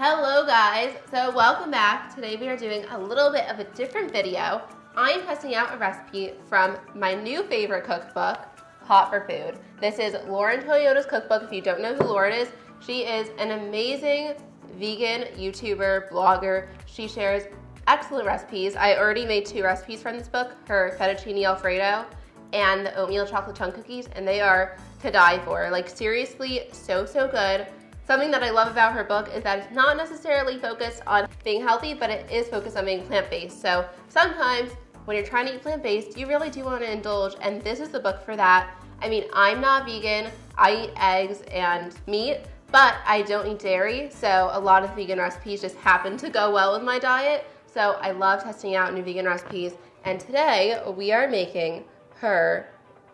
Hello guys, so welcome back. Today we are doing a little bit of a different video. I am testing out a recipe from my new favorite cookbook, Hot for Food. This is Lauren Toyota's cookbook. If you don't know who Lauren is, she is an amazing vegan YouTuber, blogger. She shares excellent recipes. I already made 2 recipes from this book, her fettuccine alfredo and the oatmeal chocolate chunk cookies, and they are to die for. Like seriously, so good. Something that I love about her book is that it's not necessarily focused on being healthy, but it is focused on being plant-based. So sometimes when you're trying to eat plant-based, you really do want to indulge, and this is the book for that. I mean, I'm not vegan. I eat eggs and meat, but I don't eat dairy, so a lot of vegan recipes just happen to go well with my diet. So I love testing out new vegan recipes, and today we are making her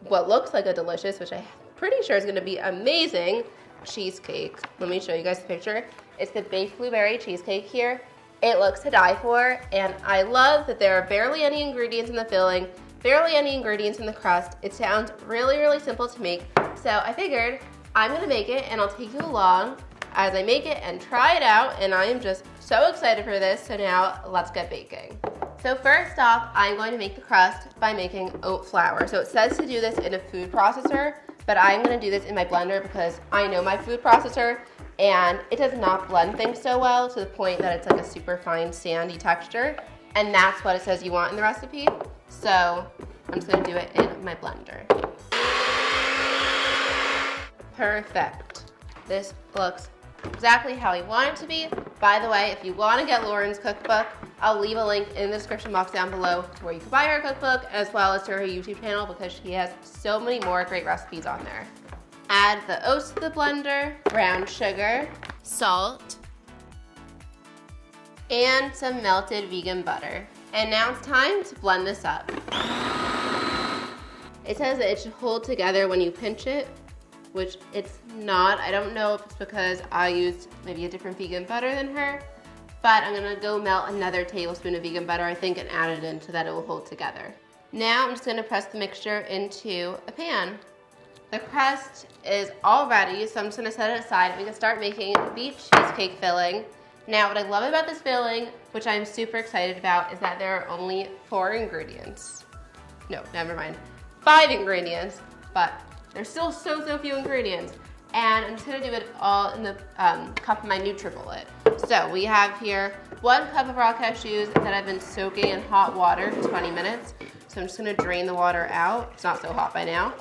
what looks like a delicious, which I'm pretty sure is going to be amazing, cheesecake. Let me show you guys the picture. It's the baked blueberry cheesecake here. It looks to die for, and I love that there are barely any ingredients in the filling, barely any ingredients in the crust. It sounds really simple to make, so I figured I'm gonna make it and I'll take you along as I make it and try it out, and I am just so excited for this. So now let's get baking. So first off, I'm going to make the crust by making oat flour. So it says to do this in a food processor, but I'm gonna do this in my blender because I know my food processor and it does not blend things so well to the point that it's like a super fine sandy texture, and that's what it says you want in the recipe. So I'm just gonna do it in my blender. Perfect. This looks exactly how I want it to be. By the way, if you want to get Lauren's cookbook, I'll leave a link in the description box down below to where you can buy her cookbook, as well as to her YouTube channel, because she has so many more great recipes on there. Add the oats to the blender, brown sugar, salt, and some melted vegan butter. And now it's time to blend this up. It says that it should hold together when you pinch it, which it's not. I don't know if it's because I used maybe a different vegan butter than her, but I'm gonna go melt another tablespoon of vegan butter, I think, and add it in so that it will hold together. Now I'm just gonna press the mixture into a pan. The crust is all ready, so I'm just gonna set it aside and we can start making the cheesecake filling. Now, what I love about this filling, which I'm super excited about, is that there are only 4 ingredients. No, never mind. 5 ingredients, but there's still so few ingredients. And I'm just gonna do it all in the cup of my NutriBullet. So we have here 1 cup of raw cashews that I've been soaking in hot water for 20 minutes. So I'm just gonna drain the water out. It's not so hot by now.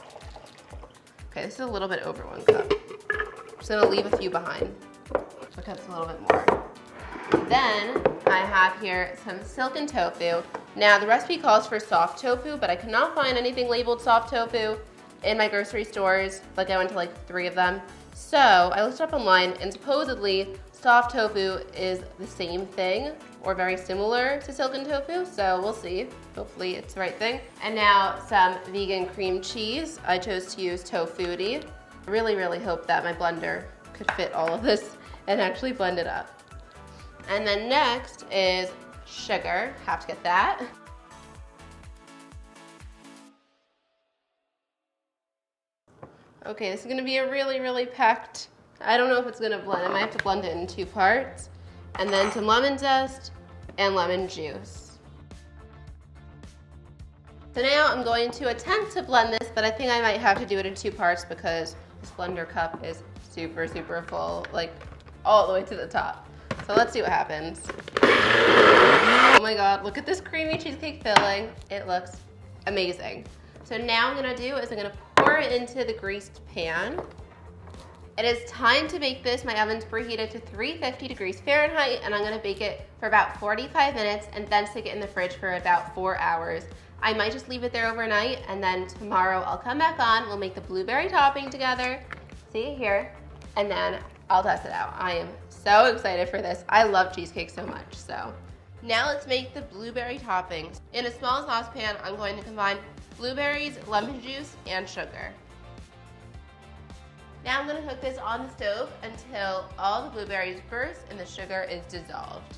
Okay, this is a little bit over 1 cup. I'm just gonna leave a few behind because it's a little bit more. Then I have here some silken tofu. Now the recipe calls for soft tofu, but I could not find anything labeled soft tofu in my grocery stores. Like I went to like 3 of them. So I looked up online, and supposedly soft tofu is the same thing or very similar to silken tofu. So we'll see. Hopefully it's the right thing. And now some vegan cream cheese. I chose to use Tofutti. I really hope that my blender could fit all of this and actually blend it up. And then next is sugar. Have to get that. Okay, this is gonna be a really packed, I don't know if it's gonna blend. I might have to blend it in 2 parts. And then some lemon zest and lemon juice. So now I'm going to attempt to blend this, but I think I might have to do it in 2 parts because this blender cup is super full, like all the way to the top. So let's see what happens. Oh my God, look at this creamy cheesecake filling. It looks amazing. So now I'm gonna do is I'm gonna pour it into the greased pan. It is time to bake this. My oven's preheated to 350 degrees Fahrenheit, and I'm gonna bake it for about 45 minutes and then stick it in the fridge for about 4 hours. I might just leave it there overnight, and then tomorrow I'll come back on. We'll make the blueberry topping together. See it here, and then I'll test it out. I am so excited for this. I love cheesecake so much, so. Now let's make the blueberry toppings. In a small saucepan, I'm going to combine blueberries, lemon juice, and sugar. Now I'm going to cook this on the stove until all the blueberries burst and the sugar is dissolved.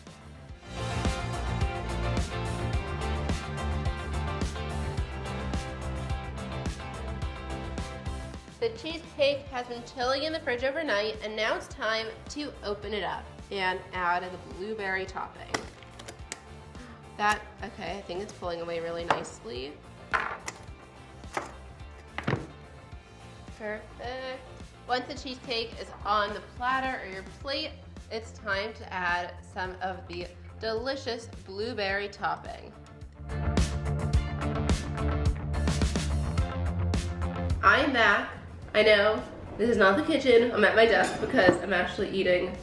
The cheesecake has been chilling in the fridge overnight, and now it's time to open it up. and add the blueberry topping. Okay, I think it's pulling away really nicely. Perfect. Once the cheesecake is on the platter or your plate, it's time to add some of the delicious blueberry topping. I'm back. I know this is not the kitchen. I'm at my desk because I'm actually eating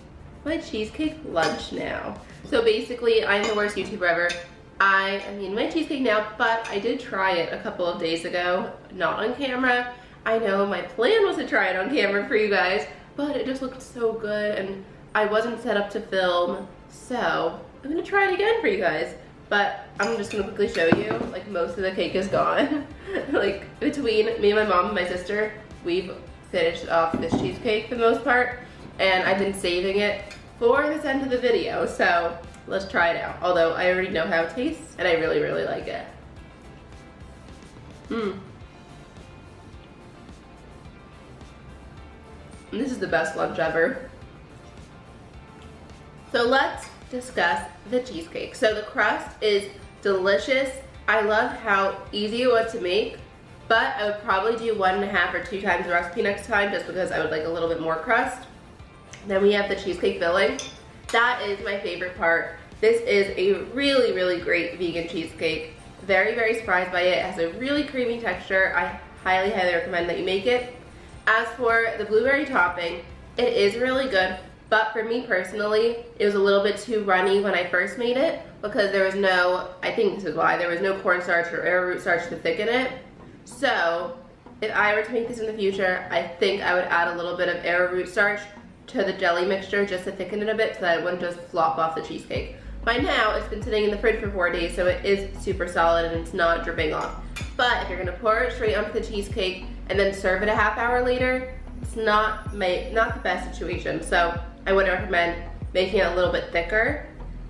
my cheesecake lunch now. So basically, I'm the worst YouTuber ever. I am eating my cheesecake now, but I did try it a couple of days ago, not on camera. I know my plan was to try it on camera for you guys, but it just looked so good and I wasn't set up to film, so I'm gonna try it again for you guys. But I'm just gonna quickly show you, like, most of the cake is gone. Like, between me and my mom and my sister, we've finished off this cheesecake for the most part, and I've been saving it for this end of the video, so let's try it out. Although I already know how it tastes, and I really, really like it. And this is the best lunch ever. So let's discuss the cheesecake. So the crust is delicious. I love how easy it was to make, but I would probably do 1.5 or 2 times the recipe next time just because I would like a little bit more crust. Then we have the cheesecake filling. That is my favorite part. This is a really, really great vegan cheesecake. Very, very surprised by it. It has a really creamy texture. I highly, highly recommend that you make it. As for the blueberry topping, it is really good, but for me personally, it was a little bit too runny when I first made it because there was no, I think this is why, there was no cornstarch or arrowroot starch to thicken it. So if I were to make this in the future, I think I would add a little bit of arrowroot starch to the jelly mixture just to thicken it a bit so that it wouldn't just flop off the cheesecake. By now, it's been sitting in the fridge for 4 days, so it is super solid and it's not dripping off. But if you're gonna pour it straight onto the cheesecake and then serve it a half hour later, it's not the best situation. So I would recommend making it a little bit thicker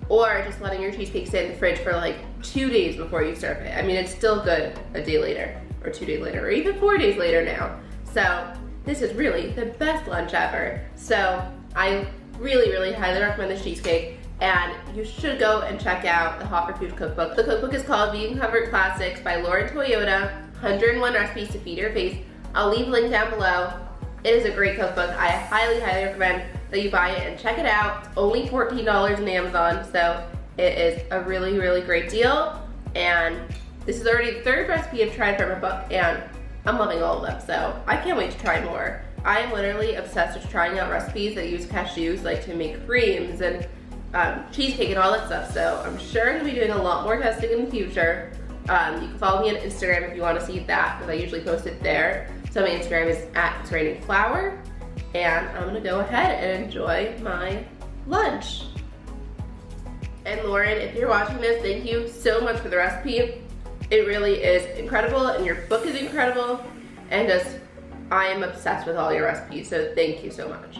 or just letting your cheesecake sit in the fridge for like 2 days before you serve it. I mean, it's still good a day later or 2 days later or even 4 days later now. So this is really the best lunch ever. So I really, really highly recommend this cheesecake. And you should go and check out the Hot for Food cookbook. The cookbook is called Vegan Comfort Classics by Lauren Toyota, 101 recipes to feed your face. I'll leave a link down below. It is a great cookbook. I highly, highly recommend that you buy it and check it out. It's only $14 on Amazon, so it is a really, really great deal. And this is already the 3rd recipe I've tried from her book, and I'm loving all of them, so I can't wait to try more. I am literally obsessed with trying out recipes that use cashews, like to make creams and cheesecake and all that stuff, so I'm sure I'm going to be doing a lot more testing in the future. You can follow me on Instagram if you want to see that, because I usually post it there. So my Instagram is @itsrainingflour, and I'm going to go ahead and enjoy my lunch. And Lauren, if you're watching this, thank you so much for the recipe. It really is incredible, and your book is incredible, and I am obsessed with all your recipes, so thank you so much.